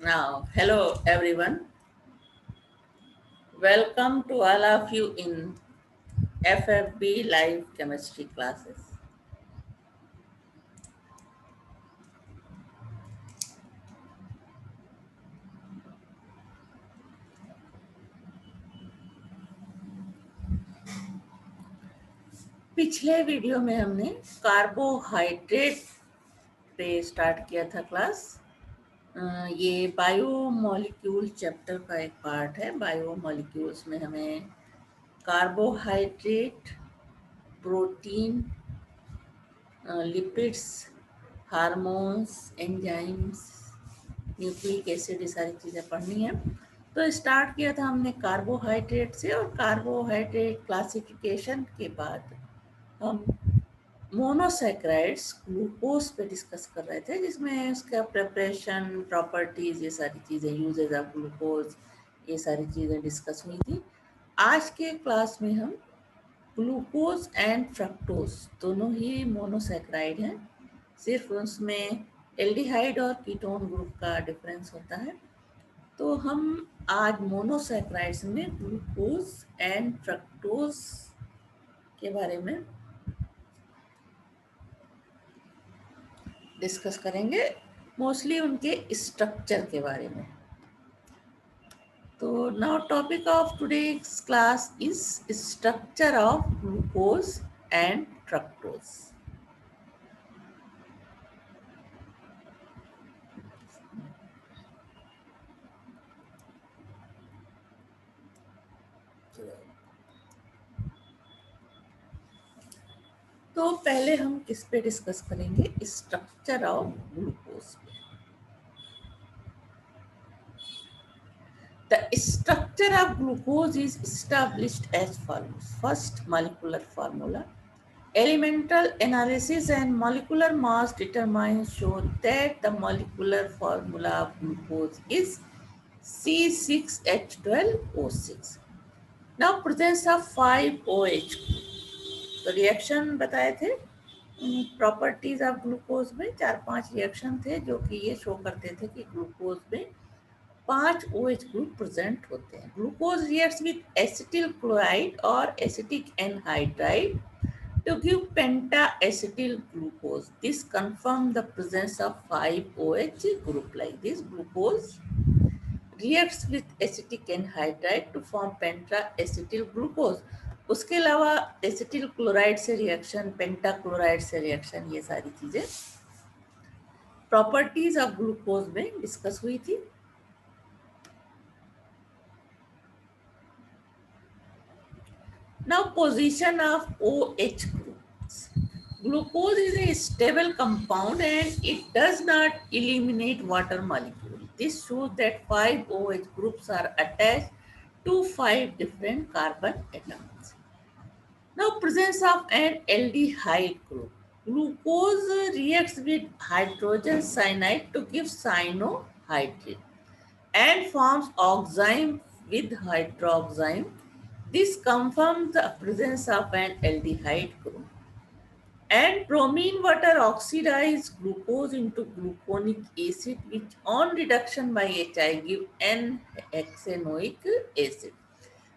Now, hello everyone. Welcome to all of you in FFB live chemistry classes. पिछले video में हमने carbohydrate पे start किया था क्लास। ये बायोमोलिक्यूल चैप्टर का एक पार्ट है। बायोमोलिक्यूल्स में हमें carbohydrate, protein, lipids, hormones, enzymes, nucleic acid, ये सारी चीज़ें पढ़नी है। तो स्टार्ट किया था हमने कार्बोहाइड्रेट से, और कार्बोहाइड्रेट क्लासिफिकेशन के बाद हम मोनोसैकेराइड्स, ग्लूकोज पे डिस्कस कर रहे थे, जिसमें उसका प्रिपरेशन, प्रॉपर्टीज, ये सारी चीज़ें, यूजेज ऑफ ग्लूकोज, ये सारी चीज़ें डिस्कस हुई थी। आज के क्लास में हम ग्लूकोज एंड फ्रक्टोज दोनों ही मोनोसैकेराइड हैं, सिर्फ उसमें एल्डिहाइड और कीटोन ग्रुप का डिफरेंस होता है। तो हम आज मोनोसैकेराइड्स में ग्लूकोज एंड फ्रक्टोज के बारे में डिस्कस करेंगे, मोस्टली उनके स्ट्रक्चर के बारे में। तो now topic of today's class is structure of glucose and fructose. तो पहले हम किस पे डिस्कस करेंगे? Structure of glucose. The structure of glucose is established as follows. First, molecular formula. Elemental analysis and molecular mass determinants show that the molecular formula of glucose is C6H12O6. Now, presence of 5OH group. तो reaction बताए थे properties of glucose में, 4-5 reaction थे जो कि ये show करते थे कि ग्लूकोज में 5 OH ग्रुप प्रेजेंट होते हैं। Glucose reacts with acetyl chloride और acetic anhydride to give penta-acetyl glucose. This confirms the presence of 5OH group. Like this, glucose reacts with acetic anhydride to form penta-acetyl glucose. उसके अलावा acetyl chloride से reaction, पेंटा chloride से reaction, ये सारी चीजें properties of glucose में discuss हुई थी। Now, position of OH groups. Glucose is a stable compound and it does not eliminate water molecule. This shows that 5 OH groups are attached to 5 different carbon atoms. Now, presence of an aldehyde group. Glucose reacts with hydrogen cyanide to give cyanohydrate and forms oxime with hydroxyme. This confirms the presence of an aldehyde group. And bromine water oxidizes glucose into gluconic acid, which on reduction by HI give N-hexanoic acid.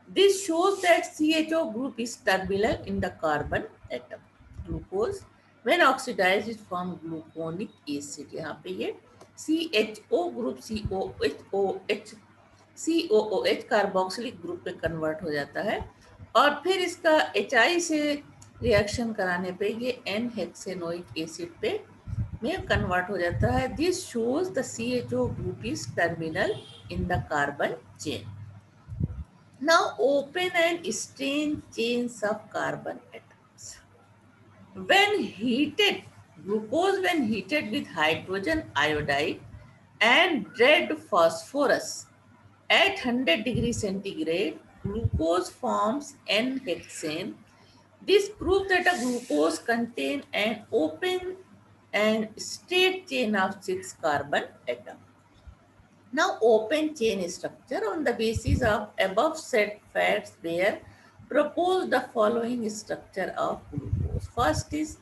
This shows that CHO group is terminal in the carbon atom. Glucose when oxidized is form gluconic acid. यहाँ पे ये CHO group COOH carboxylic group पे convert हो जाता है, और फिर इसका HI से रिएक्शन कराने पे ये एन हेक्सेनोइक एसिड पे में कन्वर्ट हो जाता है. This shows the CHO group is terminal in the carbon chain. Now open and strain chains of carbon atoms. When heated, glucose when heated with hydrogen iodide and red phosphorus at 100 degrees centigrade, glucose forms N-hexane. This proves that a glucose contains an open and straight chain of 6 carbon atoms. Now, open chain structure on the basis of above said facts where propose the following structure of glucose. First is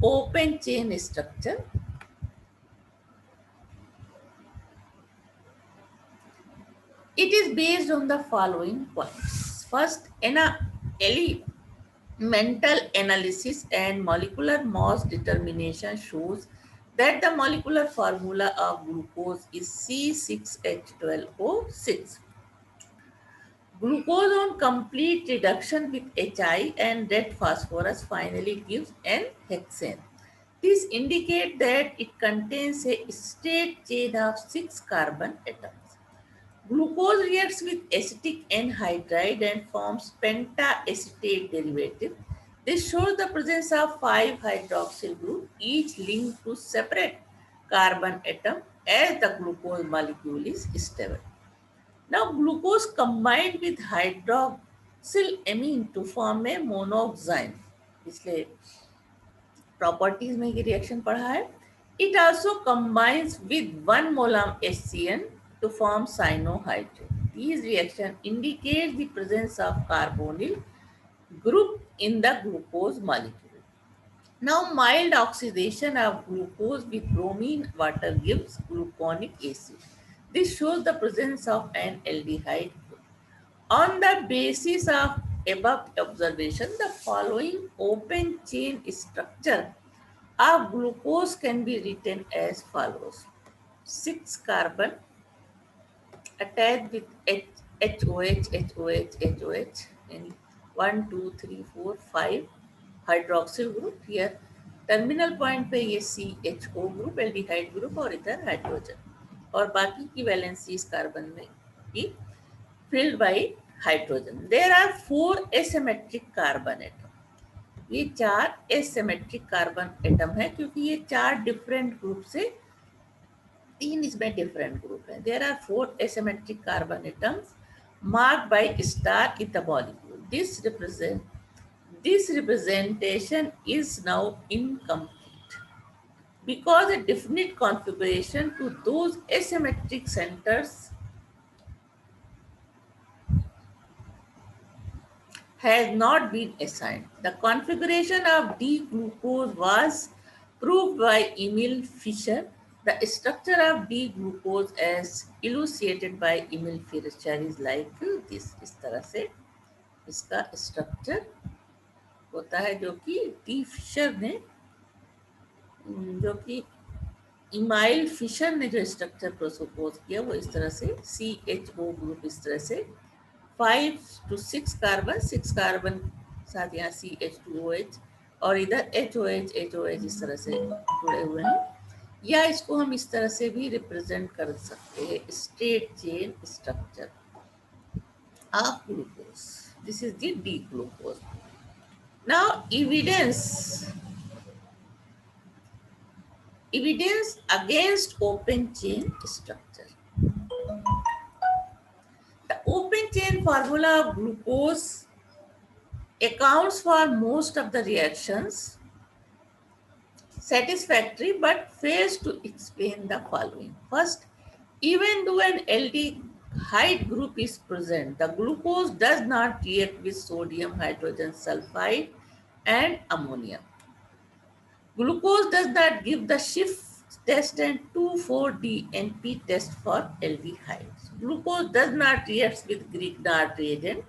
open chain structure. It is based on the following points. First, elemental analysis and molecular mass determination shows that the molecular formula of glucose is C6H12O6. Glucose on complete reduction with HI and red phosphorus finally gives an hexane. This indicates that it contains a straight chain of 6 carbon atoms. Glucose reacts with acetic anhydride and forms penta-acetate derivative. This shows the presence of 5 hydroxyl groups, each linked to separate carbon atom as the glucose molecule is stable. Now, glucose combined with hydroxylamine to form a monoxime. इसलिए properties में ये reaction पढ़ा है. It also combines with 1 molar HCN to form cyanohydrate. These reactions indicate the presence of carbonyl group in the glucose molecule. Now, mild oxidation of glucose with bromine water gives gluconic acid. This shows the presence of an aldehyde group. On the basis of above observation, the following open chain structure of glucose can be written as follows. 6 carbon attached with HOH, HOH, HOH, and 1, 2, 3, 4, 5 hydroxyl group. Here terminal point पे ये CHO group aldehyde group और इधर hydrogen और बाकी की valencies carbon में की filled by hydrogen. There are 4 asymmetric carbon atom. ये 4 asymmetric carbon atom है क्योंकि ये 4 different group से 3 इसमें different group है. There are 4 asymmetric carbon atoms marked by star in the molecule. This representation is now incomplete because a definite configuration to those asymmetric centers has not been assigned. The configuration of D-glucose was proved by Emil Fischer. The structure of D-glucose as elucidated by Emil Fischer is like this. इस तरह से इसका structure होता है जो कि D Fisher ने जो कि इमाइल फिशर ने जो स्ट्रक्चर प्रपोज किया वो इस तरह से CHO ग्रुप इस तरह से 5 to 6 कार्बन 6 कार्बन साथ यहाँ CH2OH और इधर HOH इस तरह से जुड़े हुए हैं या इसको हम इस तरह से भी रिप्रेजेंट कर सकते हैं straight chain structure of glucose. This is the D glucose. Now evidence against open chain structure. The open chain formula of glucose accounts for most of the reactions satisfactory but fails to explain the following. First, even though an aldehyde group is present, the glucose does not react with sodium hydrogen sulfide and ammonia. Glucose does not give the shift test and 2,4-DNP test for aldehydes. Glucose does not react with Grignard reagent.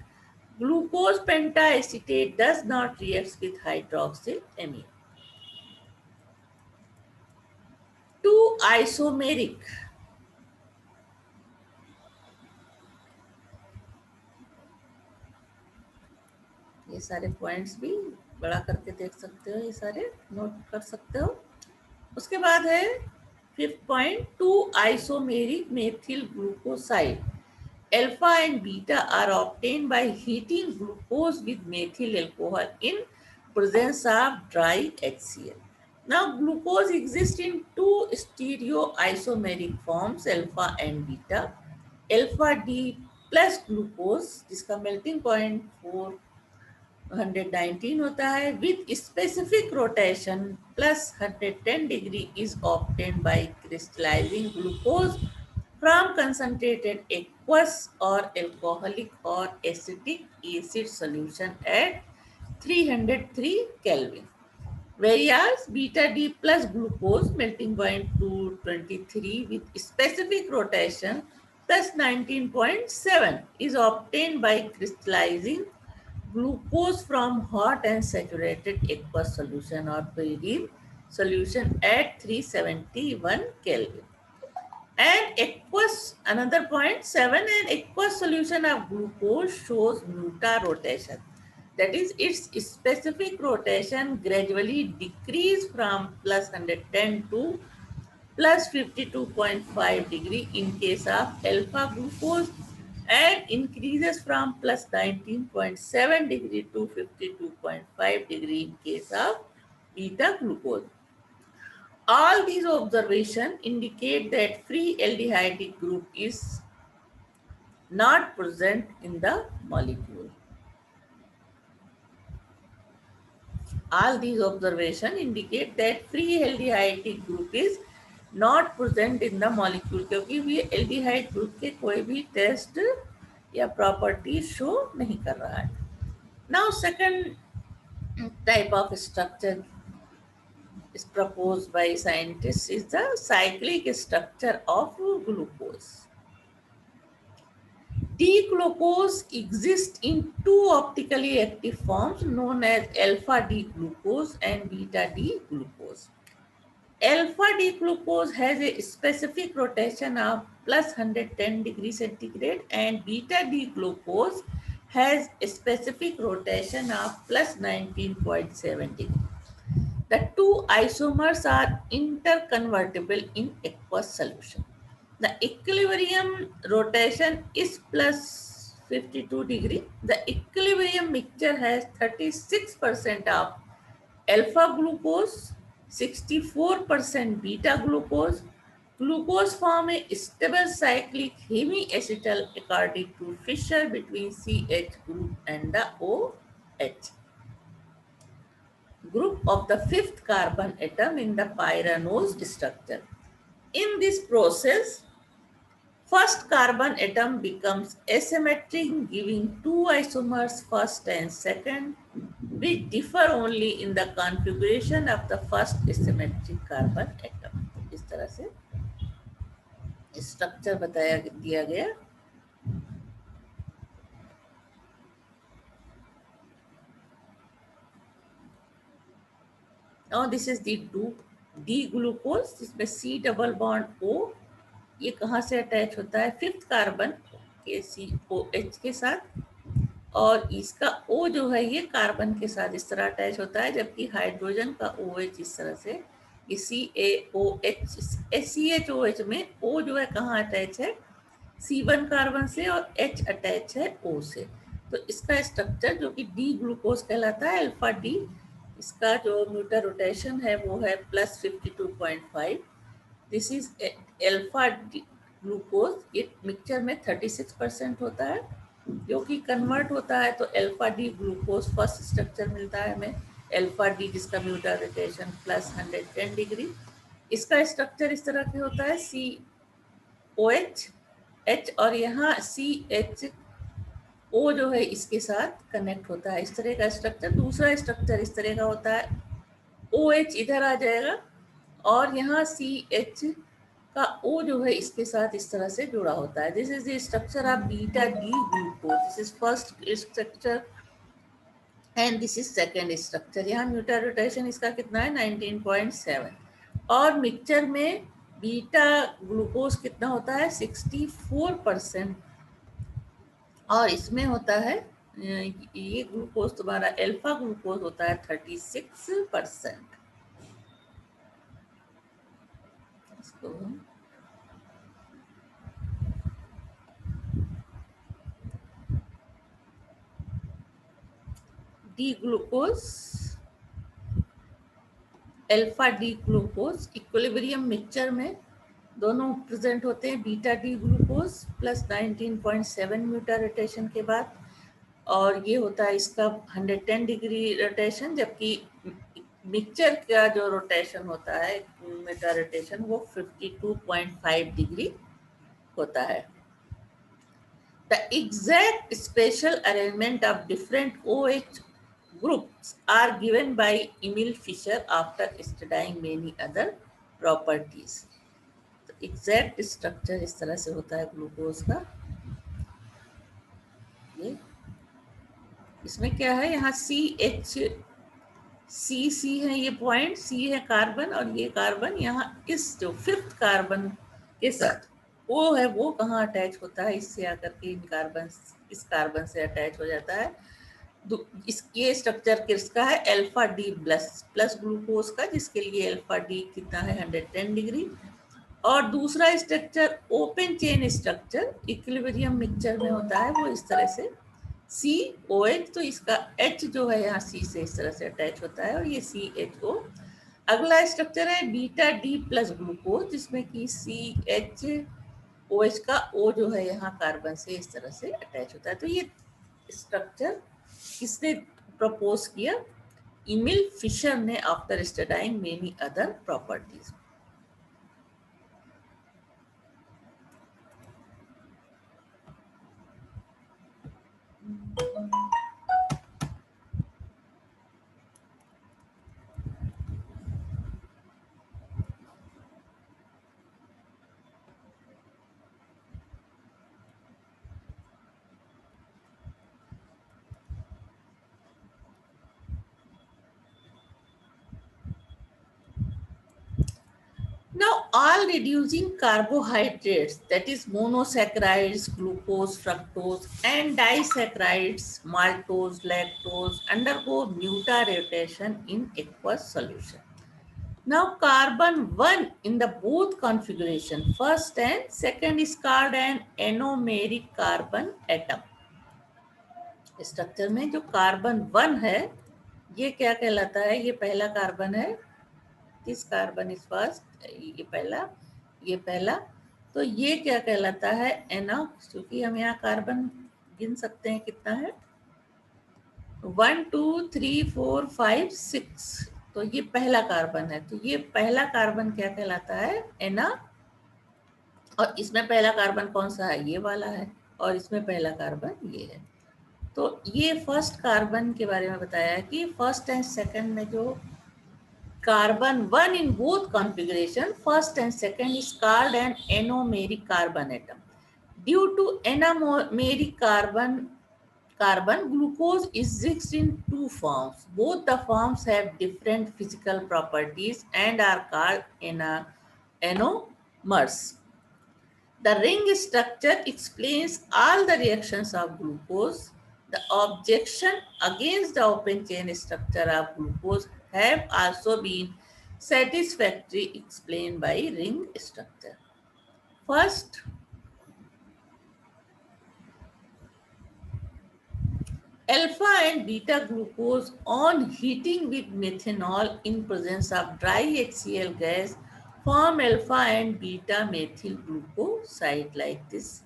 Glucose pentaacetate does not react with hydroxylamine. 2 isomeric. ये सारे points भी बड़ा करके देख सकते हो, ये सारे नोट कर सकते हो. उसके बाद है 5th point, 2 isomeric methyl glucoside alpha and beta are obtained by heating glucose with methyl alcohol in presence of dry HCl. Now glucose exists in 2 stereoisomeric forms alpha and beta. Alpha D plus glucose जिसका melting point 419 होता है with specific rotation plus 110 degree is obtained by crystallizing glucose from concentrated aqueous or alcoholic or acetic acid solution at 303 Kelvin. Whereas beta D plus glucose melting point 223 with specific rotation plus 19.7 is obtained by crystallizing glucose from hot and saturated aqueous solution or pyridine solution at 371 Kelvin. And aqueous, another point 7, an aqueous solution of glucose shows mutarotation. That is, its specific rotation gradually decrease from plus 110 to plus 52.5 degree in case of alpha glucose and increases from plus 19.7 degree to 52.5 degree in case of beta glucose. All these observations indicate that free aldehyde group is not present in the molecule. All these observations indicate that free aldehyde group is not present in the molecule क्योंकि ये aldehyde group के कोई भी test या property show नहीं कर रहा है. Now second type of structure is proposed by scientists is the cyclic structure of glucose. D-glucose exists in two optically active forms known as alpha D-glucose and beta D-glucose. Alpha D-glucose has a specific rotation of plus 110 degrees centigrade and beta D-glucose has a specific rotation of plus 19.7 degrees. The two isomers are interconvertible in aqueous solution. The equilibrium rotation is plus 52 degree. The equilibrium mixture has 36% of alpha glucose, 64% beta glucose. Glucose form a stable cyclic hemiacetal according to fissure between CH group and the OH group of the fifth carbon atom in the pyranose structure. In this process, first carbon atom becomes asymmetric, giving two isomers first and second, which differ only in the configuration of the first asymmetric carbon atom. इस तरह से structure बताया दिया गया. Now this is the D glucose, जिसमें C double bond O ये कहाँ से अटैच होता है फिफ्थ कार्बन के COH के साथ और इसका O जो है ये कार्बन के साथ इस तरह अटैच होता है जबकि हाइड्रोजन का OH इस तरह से ये CaOH SCHOH में O जो है कहाँ अटैच है C1 कार्बन से और H अटैच है O से. तो इसका स्ट्रक्चर जो कि D ग्लूकोज कहलाता है अल्फा D, इसका जो म्यूटर रोटेशन है वो है plus 52.5. This is alpha glucose. ये मिक्सचर में 36% होता है जो कि कन्वर्ट होता है तो alpha D glucose first structure मिलता है हमें अल्फा डी जिसका म्यूटर रोटेशन प्लस 110 डिग्री. इसका स्ट्रक्चर इस तरह के होता है COH H और यहाँ CHO जो है इसके साथ कनेक्ट होता है इस तरह का स्ट्रक्चर. दूसरा स्ट्रक्चर इस तरह का होता है OH इधर आ जाएगा और यहाँ CH का O जो है इसके साथ इस तरह से जुड़ा होता है. This is the structure of beta D glucose. This is first structure and this is second structure. यहाँ म्यूटर रोटेशन इसका कितना है 19.7 और मिक्सचर में बीटा ग्लूकोज कितना होता है 64% और इसमें होता है ये ग्लूकोज तुम्हारा अल्फा ग्लूकोज होता है 36%. D glucose alpha D glucose equilibrium mixture में दोनों प्रेजेंट होते हैं. Beta D glucose plus 19.7 mutarotation के बाद और ये होता है इसका 110 डिग्री रोटेशन जबकि मिक्सचर का जो रोटेशन होता है म्यूटर रोटेशन वो 52.5 डिग्री होता है. The exact spatial arrangement of different OH groups are given by Emil Fischer after studying many other properties. तो एग्जैक्ट स्ट्रक्चर इस तरह से होता है ग्लूकोज का। ये इसमें क्या है, यहाँ सी है, ये पॉइंट सी है कार्बन, और ये कार्बन यहाँ इस जो 5th कार्बन के साथ वो है, वो कहाँ अटैच होता है, इससे आकर के इन कार्बन, इस कार्बन से अटैच हो जाता है। ये स्ट्रक्चर किसका है, alpha D plus plus glucose का, जिसके लिए अल्फा डी कितना है 110 डिग्री। और दूसरा structure open chain structure equilibrium mixture में होता है, वो इस तरह से COH, तो इसका H जो है यहाँ C से इस तरह से अटैच होता है, और ये CHO। अगला स्ट्रक्चर है बीटा डी प्लस ग्लूकोज, जिसमें कि CHOH का O जो है यहाँ कार्बन से इस तरह से अटैच होता है। तो ये स्ट्रक्चर किसने प्रपोज किया, इमिल फिशर ने, after studying many other properties. Now, all reducing carbohydrates, that is monosaccharides, glucose, fructose, and disaccharides, maltose, lactose, undergo mutarotation in aqueous solution. Now, carbon 1 in the both configuration, first and second, is called an anomeric carbon atom. Structure में जो carbon 1 है, ये क्या कहलाता है, ये पहला carbon है, दिस कार्बन इज फर्स्ट, ये पहला, तो ये क्या कहलाता है, एनो, क्योंकि हम यहाँ कार्बन गिन सकते हैं कितना है, 1 2 3 4 5 6, तो ये पहला कार्बन है। तो ये पहला कार्बन क्या कहलाता है, एना, और इसमें पहला कार्बन कौन सा है, ये वाला है, और इसमें पहला कार्बन ये है। तो ये फर्स्ट कार्बन के बारे में बताया कि फर्स्ट एंड सेकंड में जो carbon 1 in both configuration, first and second, is called an anomeric carbon atom. Due to anomeric carbon, glucose exists in two forms. Both the forms have different physical properties and are called anomers. The ring structure explains all the reactions of glucose. The objection against the open chain structure of glucose have also been satisfactorily explained by ring structure. First, alpha and beta glucose on heating with methanol in presence of dry HCl gas form alpha and beta methyl glucoside like this.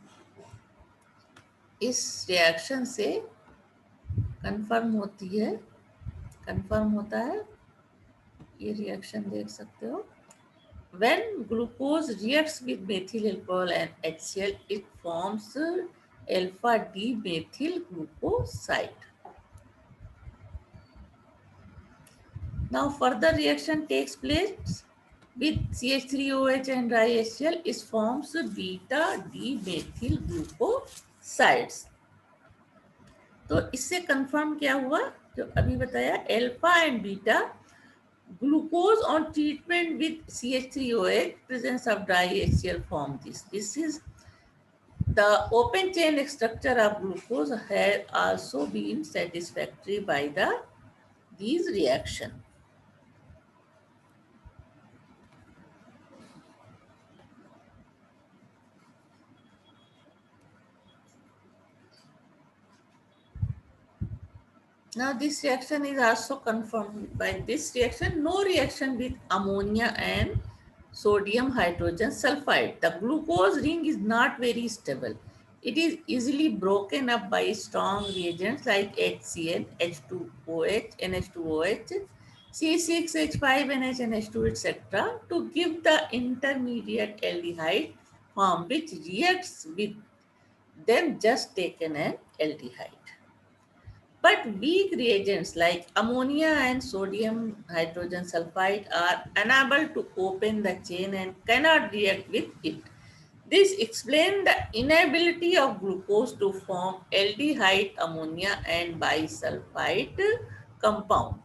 इस reaction से confirm होता है, ये reaction देख सकते हो, when glucose reacts with methyl alcohol and HCl, it forms alpha D methyl glucoside. Now further reaction takes place with CH3OH and dry HCl, it forms beta D methyl glucosides. तो इससे confirm क्या हुआ, जो अभी बताया, alpha and beta glucose on treatment with CH3OH, presence of dry HCl form this. This is the open chain structure of glucose has also been satisfactory by these reaction. Now this reaction is also confirmed by this reaction. No reaction with ammonia and sodium hydrogen sulfide. The glucose ring is not very stable. It is easily broken up by strong reagents like HCl, H2OH, NH2OH, C6H5NH, NH2, etc. to give the intermediate aldehyde form which reacts with them just taken an aldehyde. But weak reagents like ammonia and sodium hydrogen sulfide are unable to open the chain and cannot react with it. This explains the inability of glucose to form aldehyde ammonia and bisulfite compound.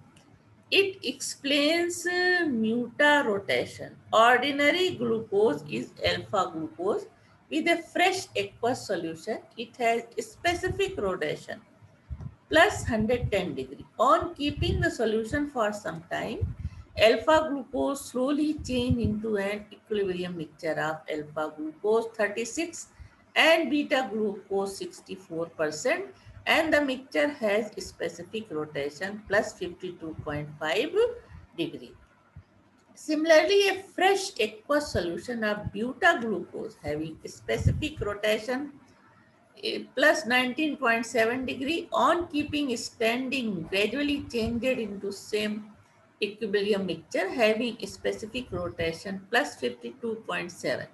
It explains mutarotation. Ordinary glucose is alpha glucose. With a fresh aqueous solution, it has specific rotation plus 110 degree. On keeping the solution for some time, alpha glucose slowly change into an equilibrium mixture of alpha glucose 36 and beta glucose 64%, and the mixture has specific rotation plus 52.5 degree. Similarly, a fresh aqueous solution of beta glucose having specific rotation plus 19.7 degree on keeping standing gradually changed into same equilibrium mixture having specific rotation plus 52.7.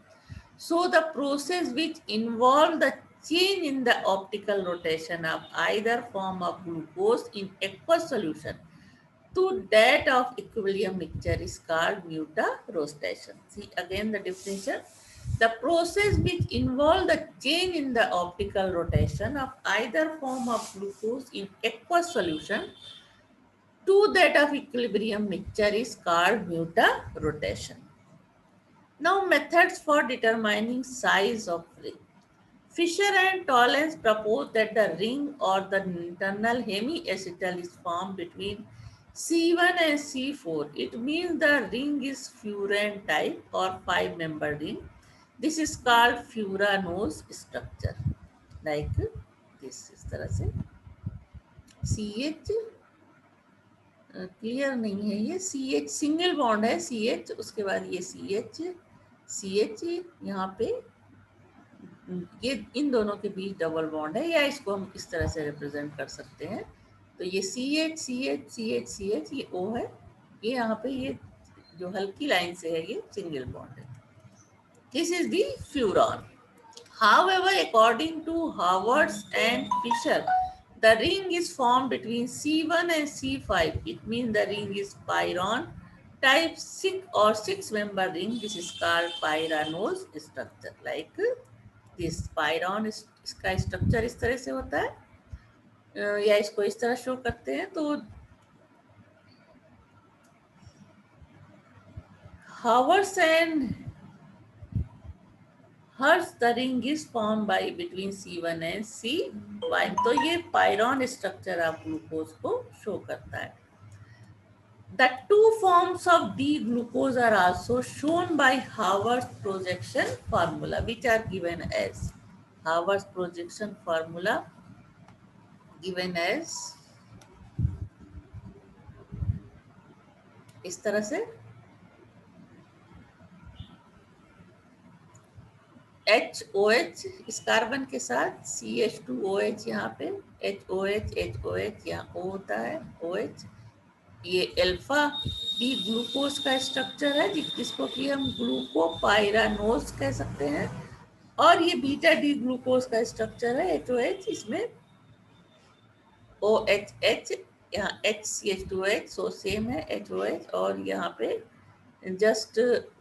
So the process which involve the change in the optical rotation of either form of glucose in aqueous solution to that of equilibrium mixture is called mutarotation. See again the definition. The process which involves the change in the optical rotation of either form of glucose in aqueous solution to that of equilibrium mixture is called mutarotation. Now methods for determining size of ring. Fisher and Tollens proposed that the ring or the internal hemiacetal is formed between C1 and C4. It means the ring is furan type or five-member ring. This is called furanose structure. Like this इस तरह से CH clear नहीं है, ये CH single bond है CH, उसके बाद ये CH यहाँ पे ये इन दोनों के बीच डबल बॉन्ड है, या इसको हम इस तरह से रिप्रेजेंट कर सकते हैं. तो ये CH ये O है, ये यहाँ पे ये जो हल्की लाइन से है ये सिंगल बॉन्ड है. This is the furan. However, according to Howards and Fisher, the ring is formed between C1 and C5. It means the ring is pyron type 6 or 6-member ring. This is called pyranose structure. Like this pyron इसका structure इस तरह से होता है या इसको इस तरह शो करते हैं. तो Howards and Hers the ring is formed by between C1 and C5. तो ये pyron structure of glucose को show करता है. The two forms of D glucose are also shown by Haworth's projection formula, which are given as Haworth's projection formula given as इस तरह से HOH इस carbon के साथ CH2OH यहाँ पे HOH यहाँ O होता है OH. ये अल्फा डी ग्लूकोज का स्ट्रक्चर है जिसको कि हम ग्लूकोपाइरानोज कह सकते हैं, और ये बीटा डी ग्लूकोज का स्ट्रक्चर है HOH. इसमें OHH यहाँ HCH2OH सो सेम है HOH, और यहाँ पे जस्ट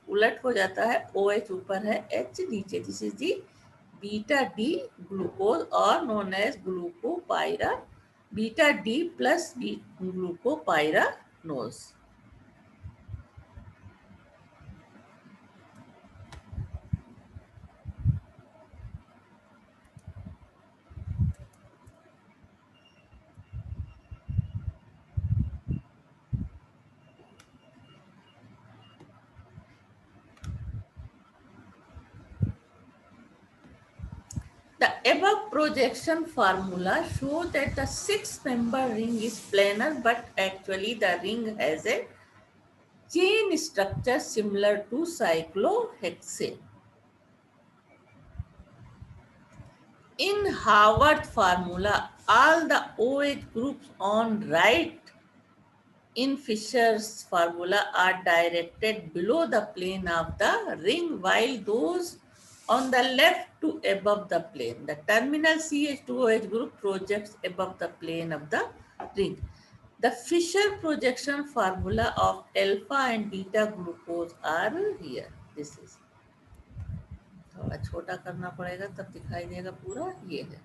उलट हो जाता है, OH ऊपर है H नीचे. This is the beta D glucose और known as glucopyra beta D plus glucopyranose. The above projection formula shows that the 6-member ring is planar, but actually the ring has a chain structure similar to cyclohexane. In Harvard formula, all the OH groups on right in Fisher's formula are directed below the plane of the ring, while those on the left to above the plane. The terminal CH2OH group projects above the plane of the ring. The Fisher projection formula of alpha and beta glucose are here. This is थोड़ा छोटा करना पड़ेगा तब दिखाई देगा पूरा. ये है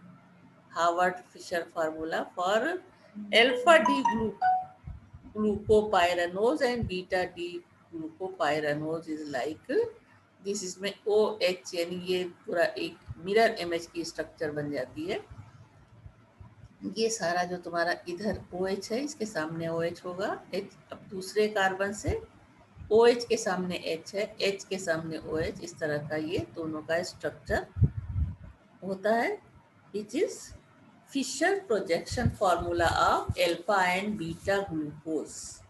Harvard Fischer formula for alpha D glucopyranose and beta D glucopyranose is like this. इसमें OH यानी ये पूरा एक मिरर इमेज की स्ट्रक्चर बन जाती है. ये सारा जो तुम्हारा इधर OH है इसके सामने OH होगा H. अब दूसरे कार्बन से OH के सामने H है, H के सामने OH. इस तरह का ये दोनों का स्ट्रक्चर होता है, which is Fisher projection formula of alpha and beta glucose.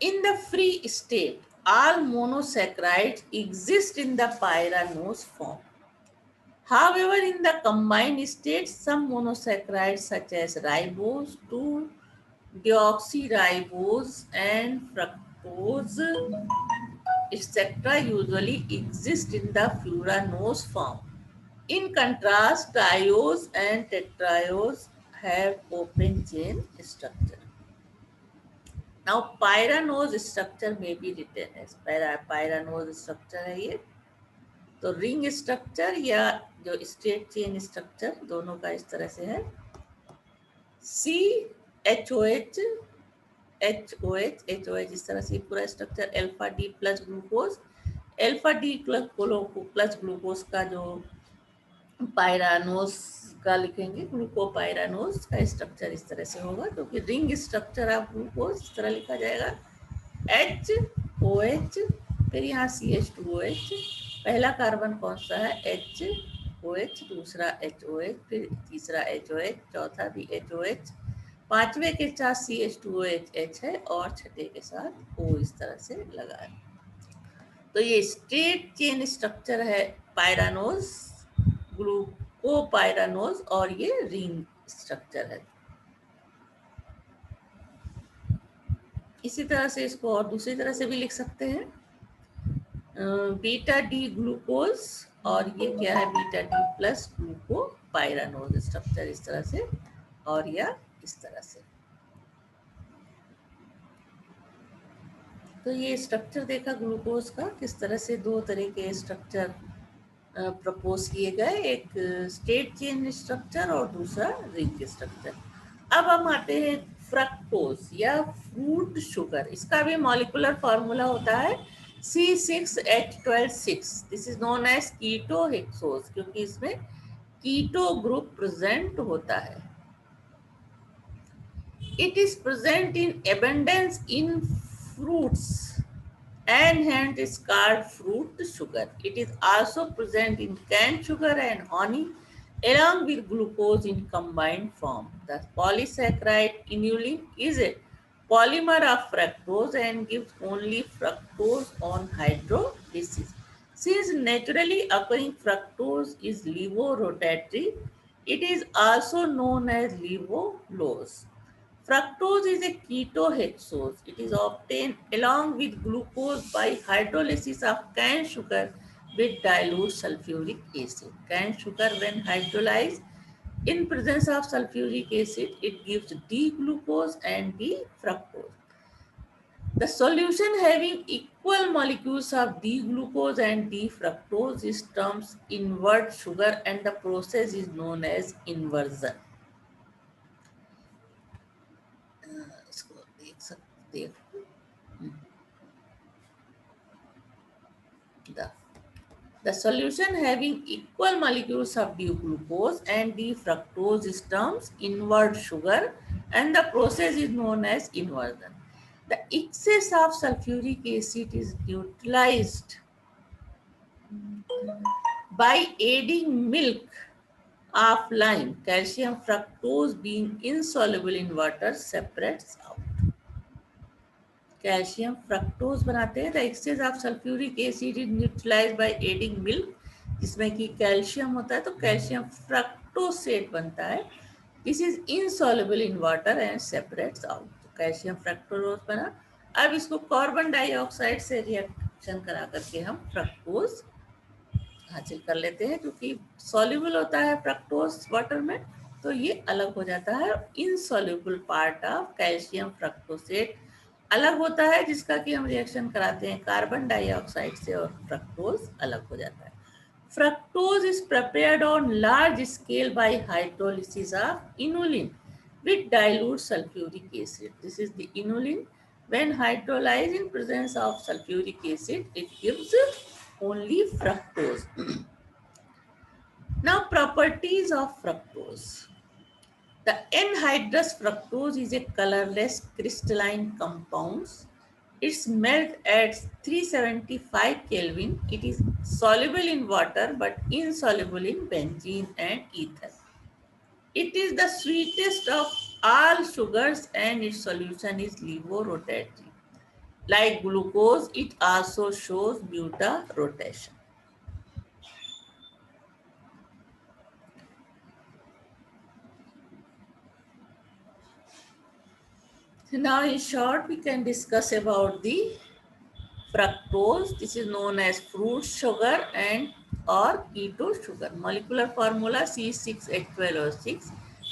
In the free state, all monosaccharides exist in the pyranose form. However, in the combined state, some monosaccharides such as ribose, 2-deoxyribose and fructose, etc. usually exist in the furanose form. In contrast, triose and tetraiose have open chain structure. Now, pyranose structure may be written as pyranose structure है ये. तो ring structure या जो straight chain structure दोनों का इस तरह से है. CHOH HOH इस तरह से पूरा structure alpha D plus glucose. Alpha D plus glucose का जो पायरानोस का लिखेंगे ग्लूकोपायरानोस का स्ट्रक्चर इस तरह से होगा, क्योंकि रिंग स्ट्रक्चर ऑफ ग्लूकोज इस तरह लिखा जाएगा HOH, फिर यहाँ CH2OH. पहला कार्बन कौन सा है HOH, दूसरा HOH, फिर तीसरा HOH, चौथा भी HOH, पांचवे के साथ CH2OH है और छठे के साथ O इस तरह से लगा है. तो ये स्ट्रेट चेन स्ट्रक्चर है पायरानोज, ग्लूकोपायरानोज, और ये रिंग स्ट्रक्चर है. इसी तरह से इसको और दूसरी तरह से भी लिख सकते हैं, बीटा डी ग्लूकोज, और ये क्या है beta D plus glucopyranose structure इस तरह से, और या इस तरह से. तो ये स्ट्रक्चर देखा ग्लूकोज का किस तरह से दो तरह के स्ट्रक्चर प्रपोज किए गए, एक स्टेट चेन स्ट्रक्चर और दूसरा रिंग स्ट्रक्चर. अब हम आते हैं फ्रक्टोज या फ्रूट शुगर. इसका भी मॉलिक्यूलर फार्मूला होता है C6H12 6. This is known as keto hexose, क्योंकि इसमें कीटो ग्रुप प्रेजेंट होता है. It is present in abundance in fruits and hence is called fruit sugar. It is also present in cane sugar and honey along with glucose in combined form. The polysaccharide inulin is a polymer of fructose and gives only fructose on hydrolysis. Since naturally occurring fructose is levorotatory, it is also known as levulose. Fructose is a ketohexose. It is obtained along with glucose by hydrolysis of cane sugar with dilute sulfuric acid. Cane sugar, when hydrolyzed in presence of sulfuric acid, it gives D-glucose and D-fructose. The solution having equal molecules of D-glucose and D-fructose is termed invert sugar, and the process is known as inversion. The solution having equal molecules of D-glucose and D-fructose is termed invert sugar, and the process is known as inversion. The excess of sulfuric acid is neutralized by adding milk of lime. Calcium fructose, being insoluble in water, separates out. Calcium fructose बनाते हैं. The excess of sulphuric acid is neutralised by adding milk, जिसमें कि calcium होता है, तो calcium फ्रक्टोसेट बनता है. This is insoluble in water and separates out. Calcium fructose बना। अब इसको कार्बन डाइऑक्साइड से रिएक्शन करा करके हम फ्रक्टोज हासिल कर लेते हैं, क्योंकि सॉल्युबल होता है फ्रक्टोज वाटर में, तो ये अलग हो जाता है। इनसॉल्युबल पार्ट ऑफ कैल्शियम फ्रक्टोसेट अलग होता है, जिसका कि हम रिएक्शन कराते हैं कार्बन डाइऑक्साइड से, और फ्रक्टोज अलग हो जाता है। Fructose is prepared on large scale bye hydrolysis of inulin with dilute sulfuric acid. This is the inulin. When hydrolyzed in presence of sulfuric acid, it gives only fructose. Now, properties of fructose. The anhydrous fructose is a colorless crystalline compound. It's melt at 375 Kelvin. It is soluble in water but insoluble in benzene and ether. It is the sweetest of all sugars and its solution is levorotatory. Like glucose, it also shows beta-rotation. Now, in short, we can discuss about the fructose. This is known as fruit sugar and or keto sugar. Molecular formula C6H12O6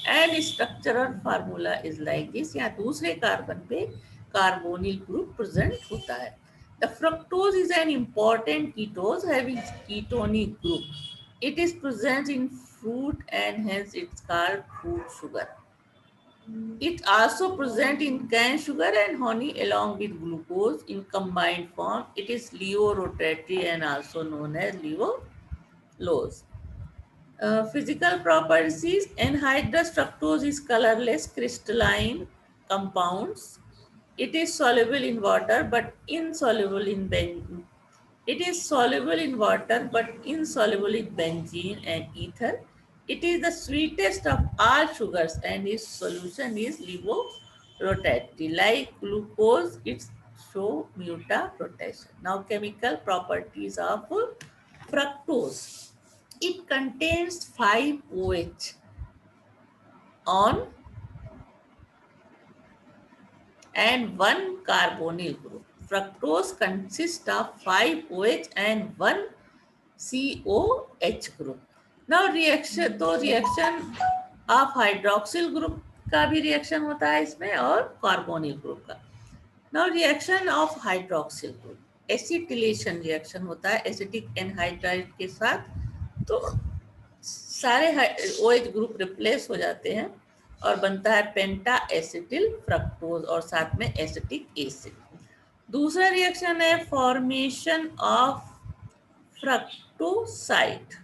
and structural formula is like this. यहाँ दूसरे carbon पे carbonyl group present होता है. The fructose is an important ketose having ketonic group. It is present in fruit and hence it's called fruit sugar. It also present in cane sugar and honey along with glucose in combined form. It is levorotatory and also known as levolose. Physical properties: anhydrous fructose is colorless crystalline compounds. It is soluble in water but insoluble in benzene. It is soluble in water but insoluble in benzene and ether. It is the sweetest of all sugars and its solution is levorotatory. Like glucose, it shows beta-rotation. Now, chemical properties of fructose. It contains 5 OH on and 1 carbonyl group. Fructose consists of 5 OH and 1 COH group. Now reaction, तो reaction of hydroxyl group का भी reaction होता है इसमें और carbonyl group का. Now reaction of hydroxyl group, acetylation reaction होता है acetic anhydride के साथ, तो सारे OH ग्रुप रिप्लेस हो जाते हैं और बनता है पेंटा एसिटिल फ्रक्टोज और साथ में एसिटिक एसिड. दूसरा रिएक्शन है फॉर्मेशन ऑफ फ्रक्टोसाइड.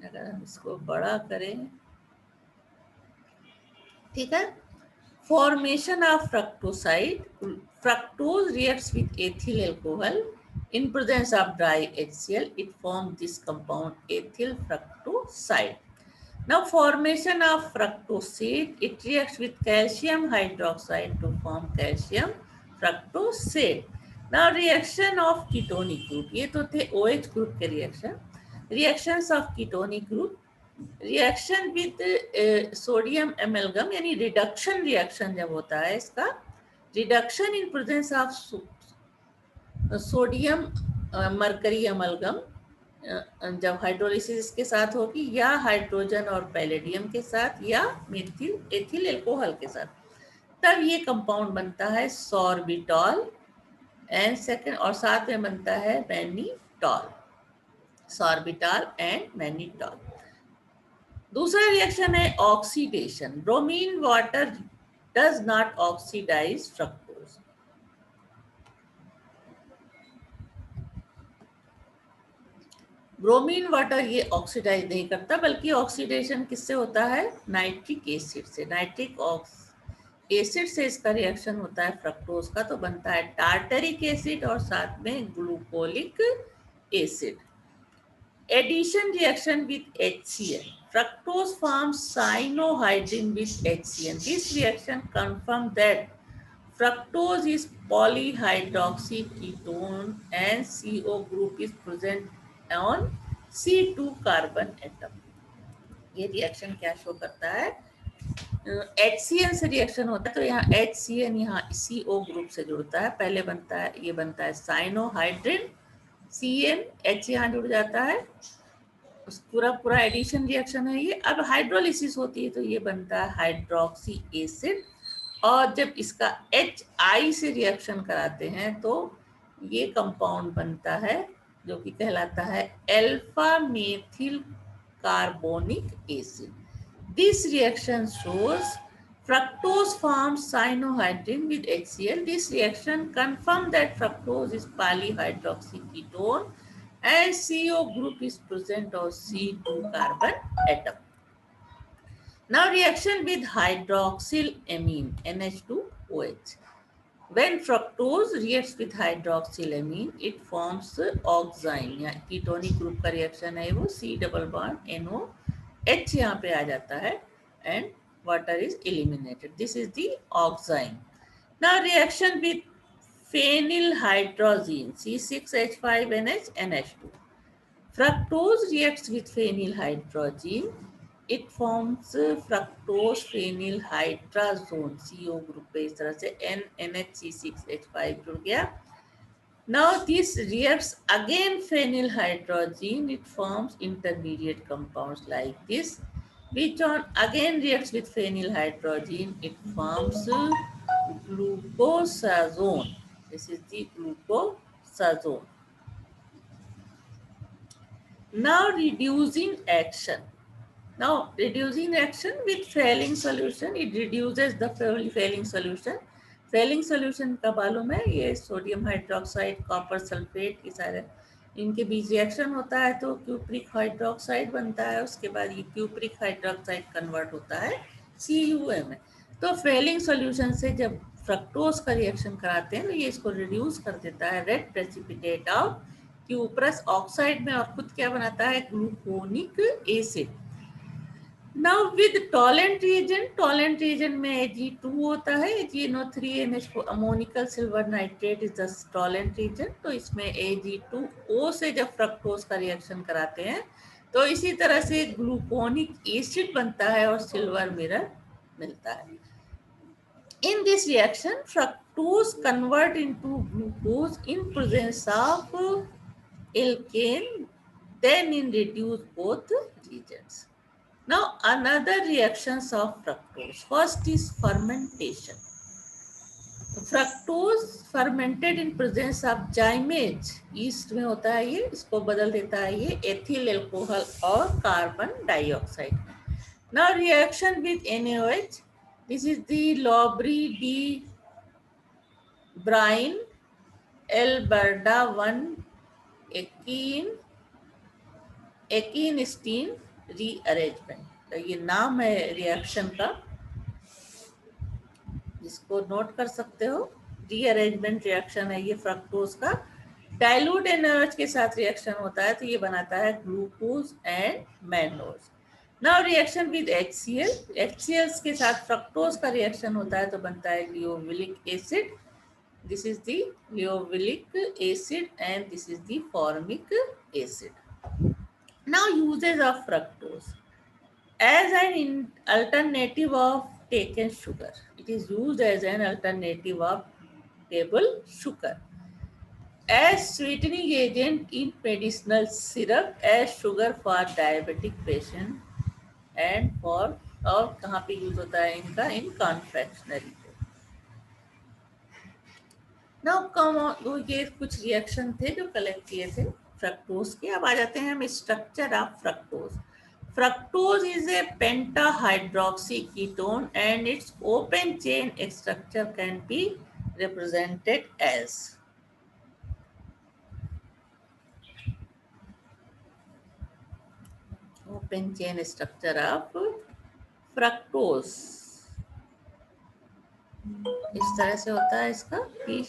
अगर हम इसको बड़ा करें, ठीक है, formation of fructoside. Fructose reacts with ethyl alcohol in presence of dry HCl. It forms this compound ethyl fructoside. Now, formation of fructoside, it reacts with calcium hydroxide to form calcium fructoside. Now, reaction of ketonic group. ये तो थे OH group के reaction. Reactions of ketonic group. Reaction with sodium amalgam, यानी reduction reaction जब होता है इसका, reduction in presence of sodium mercury amalgam जब हाइड्रोलिसिस के साथ होगी या हाइड्रोजन और पैलेडियम के साथ या मेथिल एथिल अल्कोहल के साथ, तब ये कंपाउंड बनता है सॉर्बिटॉल एंड सेकंड, और साथ में बनता है मैनिटॉल. Sorbitol and mannitol. दूसरा रिएक्शन है oxidation. Bromine water does not oxidise fructose. Bromine water ये ऑक्सीडाइज नहीं करता, बल्कि ऑक्सीडेशन किससे होता है? नाइट्रिक एसिड से. नाइट्रिक एसिड से इसका रिएक्शन होता है फ्रक्टोज का, तो बनता है टार्टरिक एसिड और साथ में glycolic acid. Addition reaction with HCl. Fructose forms cyanohydrin with HCl. This reaction confirms that fructose is polyhydroxy ketone and CO group is present on C2 carbon atom. ये reaction क्या show करता है? HCN से reaction होता है तो यहाँ HCN यहाँ CO ग्रुप से जुड़ता है, पहले बनता है, ये बनता है साइनोहाइड्रिन, CN, H यहाँ जुड़ जाता है, पूरा पूरा एडिशन रिएक्शन है ये। अब हाइड्रोलिसिस होती है तो ये बनता है हाइड्रोक्सी एसिड, और जब इसका HI से रिएक्शन कराते हैं तो ये कंपाउंड बनता है जो कि कहलाता है alpha methyl carbonic acid. This reaction shows fructose forms cyanohydrin with HCl. This reaction confirms that fructose is polyhydroxy ketone and CO group is present on C2 carbon atom. Now reaction with hydroxylamine NH2OH. When fructose reacts with hydroxylamine, it forms oxime. या ketonic group का reaction है वो, C double bond NO H यहाँ पे आ जाता है and water is eliminated. This is the oxime. Now reaction with phenylhydrazine C6H5NH NH2. Fructose reacts with phenylhydrazine. It forms fructose phenylhydrazone, CO group पे इस तरह से NHC6H5 जुड़ गया. Now this reacts again phenylhydrazine, it forms intermediate compounds like this, which on again reacts with phenylhydrazine, it forms glucosazone. This is the glucosazone. Now reducing action. Now reducing action with Fehling solution, it reduces the Fehling solution. Fehling solution का मालूम है, ये sodium hydroxide, copper sulphate, ये सारे इनके बीच reaction होता है तो क्यूप्रिक हाइड्रोक्साइड बनता है, उसके बाद ये क्यूप्रिक हाइड्रोक्साइड कन्वर्ट होता है CuM में। तो फेलिंग सॉल्यूशन से जब फ्रक्टोज का रिएक्शन कराते हैं तो ये इसको रिड्यूस कर देता है red precipitate of cuprous oxide में, और खुद क्या बनाता है, gluconic acid. Now with Tollens reagent में Ag2 होता है, AgNO3NH4 ammoniacal silver nitrate is the Tollens reagent. तो इसमें Ag2O से जब फ्रक्टोज का रिएक्शन कराते हैं तो इसी तरह से ग्लूकोनिक एसिड बनता है और सिल्वर मिरर मिलता है। In this reaction, fructose convert into glucose in presence of alkane, then in reduce both reagents. Now another reactions of fructose. First is fermentation. Fructose fermented in presence of zymase, yeast में होता है ये, इसको बदल देता है ये ethyl alcohol और carbon dioxide. Now reaction with NaOH. This is the Lowry D. Brine Alberta 1 Ekenstein rearrangement. तो ये नाम है रिएक्शन का, जिसको नोट कर सकते हो। रीअरेंजमेंट रिएक्शन है ये फ्रक्टोज का। डाइल्यूट NaOH के साथ रिएक्शन होता है तो ये बनाता है glucose and mannose. Now reaction with HCl, HCl के साथ फ्रक्टोज का रिएक्शन होता है तो बनता है levulinic acid. This is the levulinic acid and this is the formic acid. Now uses of fructose as an alternative of taken sugar. It is used as an alternative of table sugar, as sweetening agent in medicinal syrup, as sugar for diabetic patient and for, और कहाँ पे use होता है इनका, इन confectionery. Now come on, ये कुछ reaction थे जो कलेक्ट किए थे फ्रक्टोज के। अब आ जाते हैं हम structure of fructose. Fructose is a pentahydroxy ketone and its open chain structure can be represented as, open chain structure of fructose इस तरह से होता है इसका कि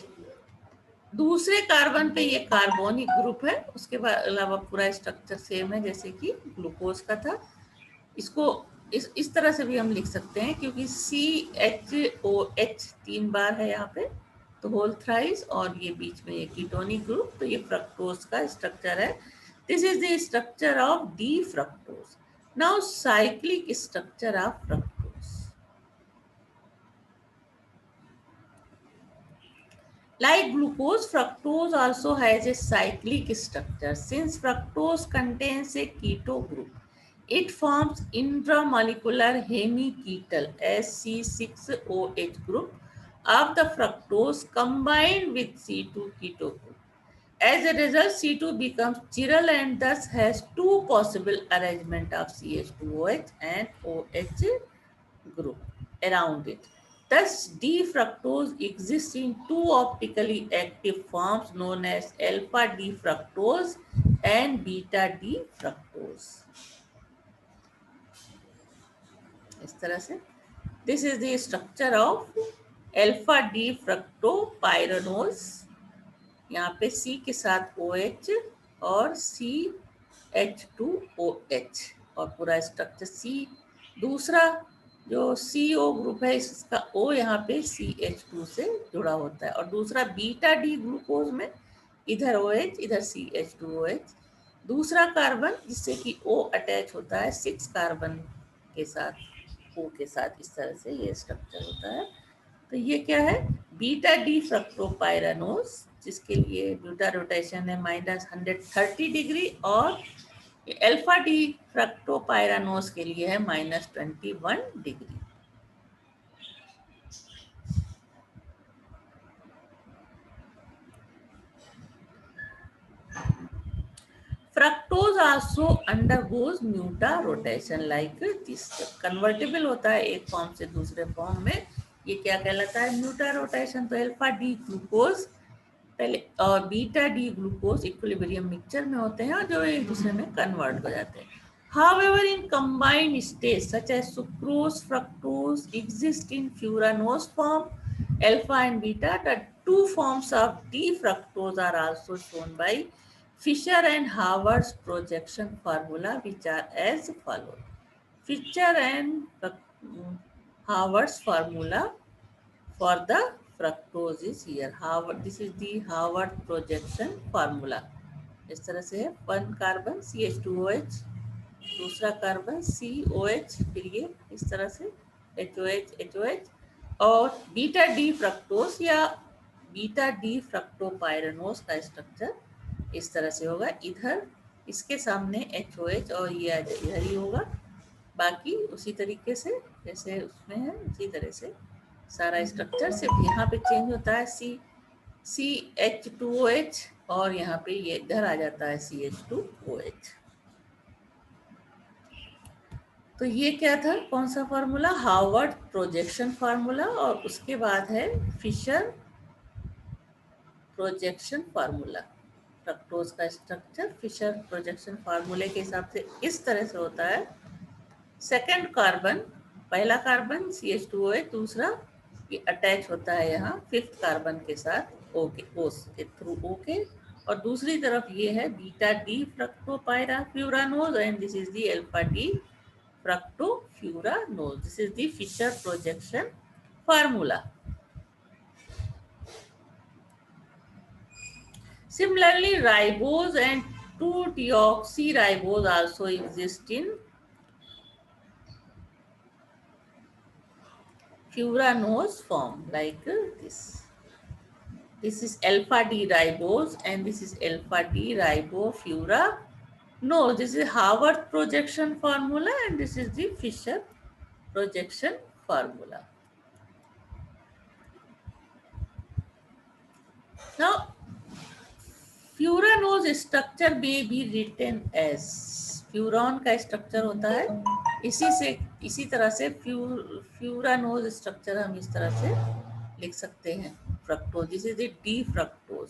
दूसरे कार्बन पे ये कार्बोनिक ग्रुप है, उसके अलावा पूरा स्ट्रक्चर सेम है जैसे कि ग्लूकोज का था। इसको इस तरह से भी हम लिख सकते हैं क्योंकि CHOH 3 बार है यहाँ पे, तो होल थ्राइस, और ये बीच में ये कीटोनिक ग्रुप, तो ये फ्रक्टोज का स्ट्रक्चर है। This is the structure of D fructose. Now cyclic structure of fructose. Like glucose, fructose also has a cyclic structure. Since fructose contains a keto group, it forms intramolecular hemiketal SC6OH group of the fructose combined with C2 keto group. As a result, C2 becomes chiral and thus has two possible arrangement of CH2OH and OH group around it. Thus, D-fructose exists in two optically active forms known as alpha D-fructose and beta D-fructose. इस तरह से this is the structure of alpha D-fructopyranose. यहाँ पे C के साथ OH और CH2OH और पूरा स्ट्रक्चर C। दूसरा जो CO ग्रुप है इसका O यहाँ पे CH2 से जुड़ा होता है और दूसरा बीटा डी ग्लूकोज में इधर OH इधर CH2OH। दूसरा कार्बन जिससे कि O अटैच होता है 6 कार्बन के साथ O के साथ, इस तरह से ये स्ट्रक्चर होता है। तो ये क्या है, बीटा डी फ्रक्टोपायरानोज, जिसके लिए ब्यूटा रोटेशन है -130 डिग्री और अल्फा डी फ्रक्टोपायरानोज के लिए है -21 degree. Fructose also undergoes mutarotation like this. Convertible होता है एक फॉर्म से दूसरे फॉर्म में, ये क्या कहलाता है, म्यूटा रोटेशन। तो अल्फा डी ग्लूकोज पहले और beta D glucose equilibrium mixture में होते हैं और जो एक दूसरे में कन्वर्ट हो जाते हैं। However, in combined states such as sucrose, fructose exist in furanose form, alpha and beta. The two forms of D-fructose are also shown by Fisher and Howard's projection formula, which are as follows. Fisher and Howard's formula for the fructose is here. Howard, this is the Howard projection formula. इस तरह से है, 1 carbon CH2OH, दूसरा carbon COH, फिर ये इस तरह से HOH HOH, और बीटा डी फ्रक्टोज या बीटा डी फ्रक्टोपायरानोज का स्ट्रक्चर इस तरह से होगा। इधर इसके सामने HOH और ये इधर ही होगा, बाकी उसी तरीके से जैसे उसमें है उसी तरह से सारा स्ट्रक्चर, सिर्फ यहाँ पे चेंज होता है CH2OH और यहाँ पे ये इधर आ जाता है CH2OH। तो ये क्या था, कौन सा फार्मूला, हार्वर्ड प्रोजेक्शन फार्मूला, और उसके बाद है फिशर प्रोजेक्शन फार्मूला। फ्रक्टोज का स्ट्रक्चर फिशर प्रोजेक्शन फार्मूले के हिसाब से इस तरह से होता है। सेकंड कार्बन, पहला कार्बन CH2OH, दूसरा ये अटैच होता है यहाँ 5th कार्बन के साथ O के थ्रू O के, और दूसरी तरफ ये है beta D fructopyranose and this is the alpha D fructofuranose. This is the Fischer projection formula. Similarly, ribose and 2-deoxyribose also exist in furanose form like this. This is alpha D ribose and this is alpha D ribofuranose. This is Howard projection formula and this is the Fisher projection formula. Now, furanose structure में भी written as, furan का structure होता है इसी तरह से furanose structure हम इस तरह से लिख सकते हैं, fructose, this is D fructose.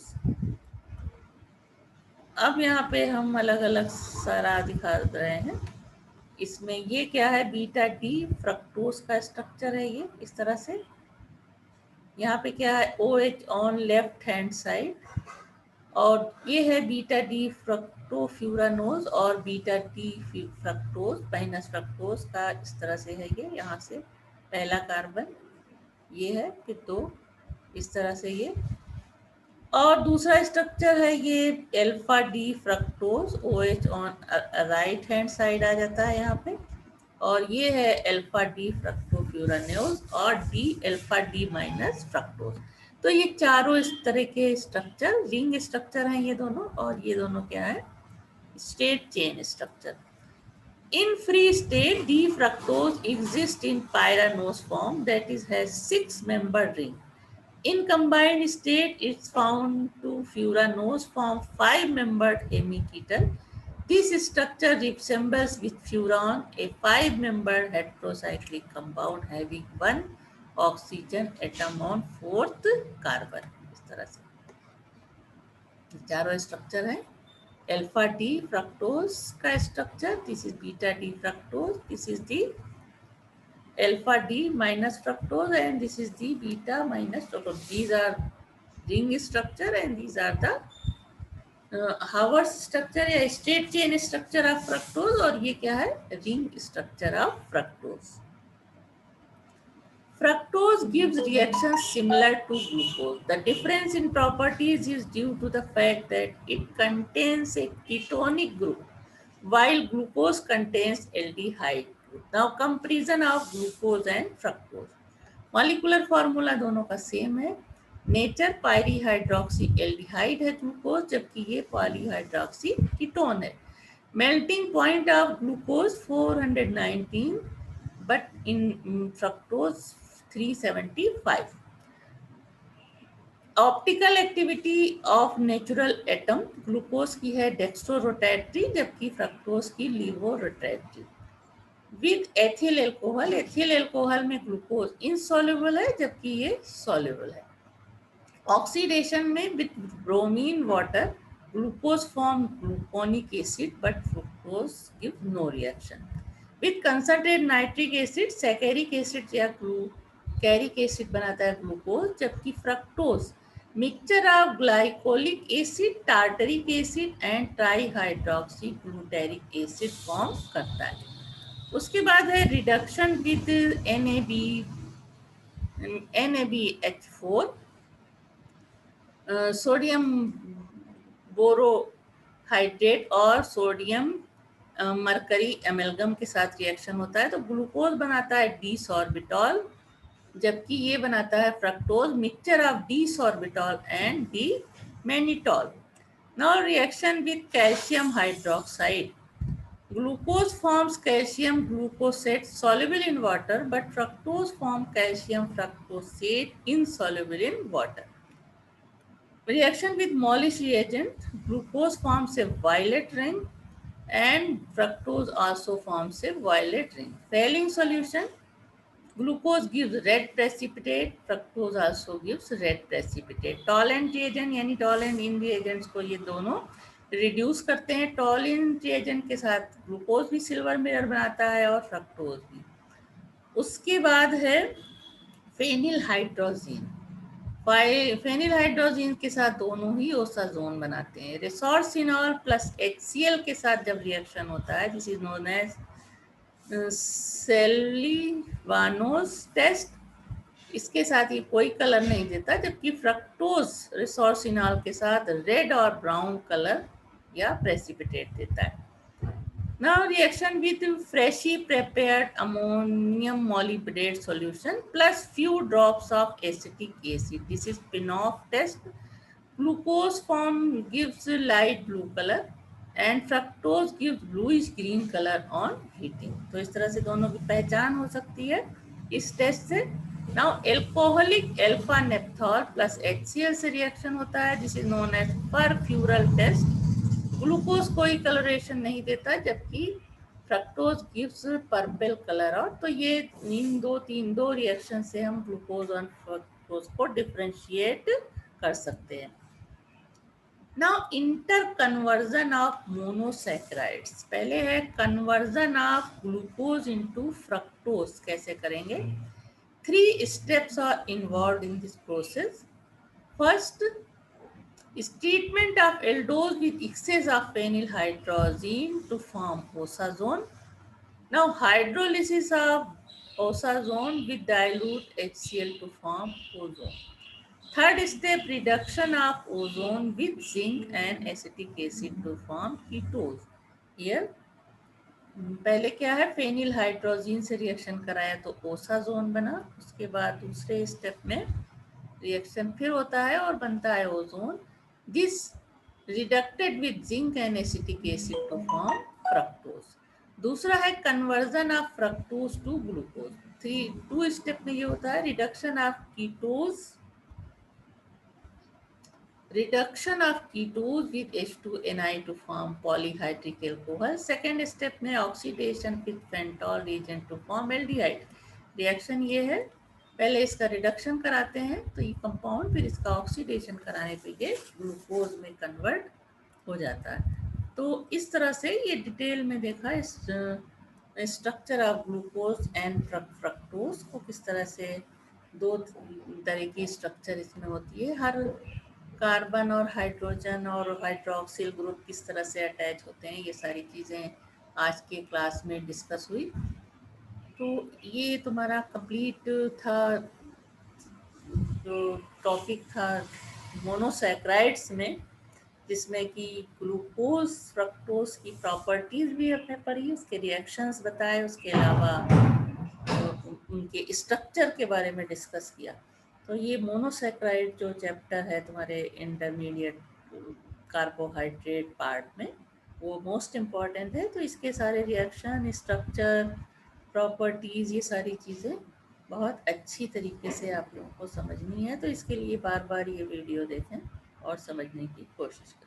अब यहाँ पे हम अलग अलग सारा दिखा रहे हैं। इसमें ये क्या है, बीटा डी फ्रक्टोज का स्ट्रक्चर है ये इस तरह से। यहाँ पे क्या है, OH on left hand side, और ये है बीटा डी फ्रक्टोफ्यूरानोज और beta D fructose minus fructose का इस तरह से है ये। यहाँ से पहला कार्बन ये है, फिर 2 इस तरह से ये, और दूसरा स्ट्रक्चर है ये alpha D fructose, OH on right hand side आ जाता है यहाँ पे, और ये है अल्फा डी फ्रक्टोफ्यूरानोज और D alpha D minus fructose. तो ये चारों इस तरह के स्ट्रक्चर रिंग स्ट्रक्चर हैं ये दोनों, और ये दोनों क्या है, straight chain structure. In free state, D-fructose exists in pyranose form, that is has 6-membered ring. In combined state, it's found to furanose form 5-membered hemiketal. This structure resembles with furan a 5-membered heterocyclic compound having one oxygen atom on 4th carbon. इस तरह से चारों structure है. Alpha D fructose का structure, this is beta D fructose, this is the alpha D minus fructose, and this is the beta minus fructose. These are ring structure and these are the Haworth structure या straight chain structure of fructose, और ये क्या है, ring structure of fructose. Fructose gives reactions similar to glucose. The difference in properties is due to the fact that it contains a ketonic group, while glucose contains aldehyde group. Now, comparison of glucose and fructose. Molecular formula दोनों का same है. Nature polyhydroxy aldehyde है glucose, जबकि ये polyhydroxy ketone है. Melting point of glucose 419, but in fructose 375. Optical activity of natural atom, glucose की है dextrorotatory, जबकि फ्रक्टोज की laevorotatory. With ethyl alcohol, ethyl alcohol में ग्लूकोज इनसॉल्युबल है, जबकि ये सॉल्युबल है. ऑक्सीडेशन में with bromine water, glucose form gluconic acid, but fructose give no reaction. With concentrate nitric acid, saccharic acid या कैरिक एसिड बनाता है ग्लूकोज, जबकि fructose mixture of glycolic acid, tartaric acid and trihydroxy glutaric acid form करता है. उसके बाद है reduction with NaBH4, sodium borohydrate और सोडियम मरकरी एमेल्गम के साथ रिएक्शन होता है, तो ग्लूकोज बनाता है डी सॉर्बिटॉल, जबकि ये बनाता है fructose mixture of D sorbitol and D mannitol. Now reaction with calcium hydroxide, glucose forms calcium glucosate soluble in water, but fructose form calcium fructosate insoluble in water. Reaction with Molish reagent, glucose forms a violet ring and fructose also forms a violet ring. Failing solution, glucose gives red precipitate, fructose also gives red precipitate. Tolerant reagent यानी tolerant in reagents को ये दोनों reduce करते हैं. टॉलिन reagent के साथ glucose भी silver mirror बनाता है और फ्रक्टोज भी. उसके बाद है फेनिल हाइड्रोजीन. फेनिल हाइड्रोजीन के साथ दोनों ही ओसाजोन बनाते हैं. रिसोर्सिनॉल प्लस HCl के साथ जब रिएक्शन होता है, this is known as Seliwanoff test, इसके साथ ये कोई कलर नहीं देता, जबकि फ्रक्टोज रिसोर्सिनॉल के साथ रेड और ब्राउन कलर या प्रेसिपिटेट देता है. Now reaction with freshly prepared ammonium molybdate solution plus few drops of acetic acid, this is Pinoff test. Glucose form gives light blue colour and fructose gives bluish green colour on heating. तो इस तरह से दोनों की पहचान हो सकती है इस टेस्ट से. Now alcoholic alpha naphthol plus HCl से रिएक्शन होता है, this is known as furfural test. Glucose कोई कलरेशन नहीं देता, जबकि फ्रक्टोज गिव्स पर्पल कलर. और तो ये इन दो रिएक्शन से हम ग्लूकोज और फ्रक्टोज को डिफरेंशिएट कर सकते हैं. Now inter conversion of monosaccharides. पहले है conversion of glucose into fructose. कैसे करेंगे? 3 steps are involved in this process. First is treatment of aldose with excess of phenylhydrazine to form osazone. Now hydrolysis of osazone with dilute HCl to form ozone. Third step, reduction of ozone with zinc and acetic acid to form ketose. Here पहले क्या है, phenyl hydrazine से reaction कराया तो osazone बना. उसके बाद दूसरे स्टेप में रिएक्शन फिर होता है और बनता है ozone. This reducted with zinc and acetic acid to form fructose. दूसरा है conversion of fructose to glucose. Three two step में ये होता है reduction of ketose, reduction of ketose with H2Ni to form polyhydric alcohol. Second step में oxidation with phenol reagent to form aldehyde. Reaction ये है, पहले इसका रिडक्शन कराते हैं तो ये कंपाउंड, फिर इसका ऑक्सीडेशन कराने पे ये ग्लूकोज में कन्वर्ट हो जाता है। तो इस तरह से ये डिटेल में देखा इस structure of glucose and fructose को, किस तरह से दो तरह की स्ट्रक्चर इसमें होती है, हर कार्बन और हाइड्रोजन और हाइड्रोक्सिल ग्रुप किस तरह से अटैच होते हैं, ये सारी चीज़ें आज के क्लास में डिस्कस हुई। तो ये तुम्हारा कंप्लीट था जो टॉपिक था मोनोसैक्राइड्स में, जिसमें कि ग्लूकोज फ्रक्टोज की प्रॉपर्टीज भी हमने पढ़ी, उसके रिएक्शंस बताए, उसके अलावा उनके स्ट्रक्चर के बारे में डिस्कस किया। तो ये मोनोसैक्राइड जो चैप्टर है तुम्हारे इंटरमीडिएट कार्बोहाइड्रेट पार्ट में, वो मोस्ट इम्पॉर्टेंट है। तो इसके सारे रिएक्शन, स्ट्रक्चर, प्रॉपर्टीज़, ये सारी चीज़ें बहुत अच्छी तरीके से आप लोगों को समझनी है। तो इसके लिए बार बार ये वीडियो देखें और समझने की कोशिश करें।